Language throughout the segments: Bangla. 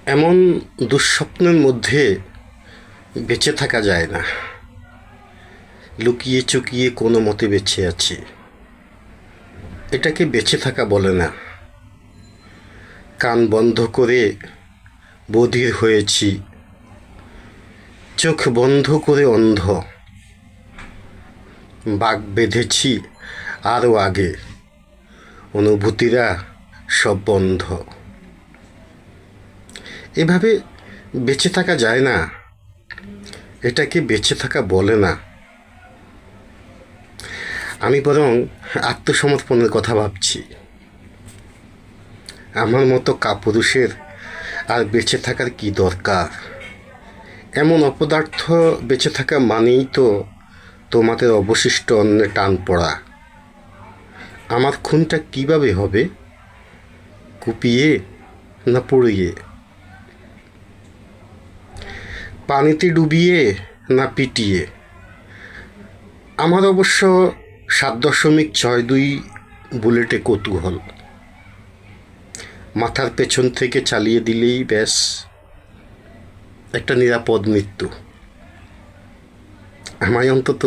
এমন দুঃস্বপ্নের মধ্যে বেঁচে থাকা যায় না। লুকিয়ে চুকিয়ে কোনো মতে বেঁচে আছি, এটাকে বেঁচে থাকা বলে না। কান বন্ধ করে বধির হয়েছি, চোখ বন্ধ করে অন্ধ। বাগ বেঁধেছি আরও আগে, অনুভূতিরা সব বন্ধ। এভাবে বেঁচে থাকা যায় না, এটাকে বেঁচে থাকা বলে না। আমি বরং আত্মসমর্পণের কথা ভাবছি। আমার মতো কাপুরুষের আর বেঁচে থাকার কি দরকার? এমন অপদার্থ বেঁচে থাকা মানেই তো তোমাদের অবশিষ্ট অন্নে টান পড়া। আমার খুনটা কিভাবে হবে? কুপিয়ে না পুড়িয়ে? পানিতে ডুবিয়ে না পিটিয়ে? আমার অবশ্য 7.62 বুলেটে কৌতূহল। মাথার পেছন থেকে চালিয়ে দিলেই ব্যাস, একটা নিরাপদ মৃত্যু। আমায় অন্তত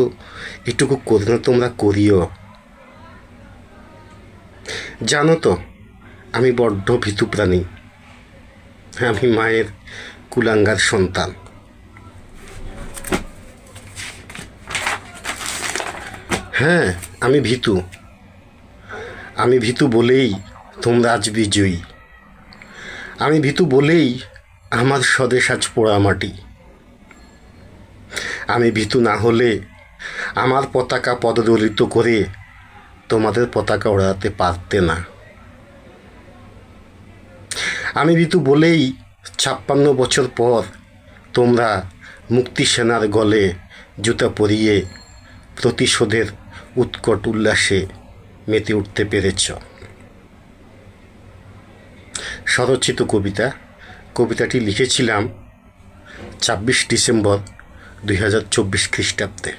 এটুকু করুণা তোমরা করিও। জানো তো, আমি বড্ড ভীতু প্রাণী। আমি মায়ের কুলাঙ্গার সন্তান। হ্যাঁ, আমি ভীতু। আমি ভীতু বলেই তোমরা আজ বিজয়ী। আমি ভীতু বলেই আমার স্বদেশ আজ পোড়া মাটি। আমি ভীতু না হলে আমার পতাকা পদদলিত করে তোমাদের পতাকা ওড়াতে পারতে না। আমি ভীতু বলেই 56 বছর পর তোমরা মুক্তি সেনার গলে জুতা পরিয়ে প্রতিশোধের উৎকট উল্লাসে মেতে উঠতে পেরেছ। স্বরচিত কবিতাটি লিখেছিলাম 26 ডিসেম্বর 2024 খ্রিস্টাব্দে।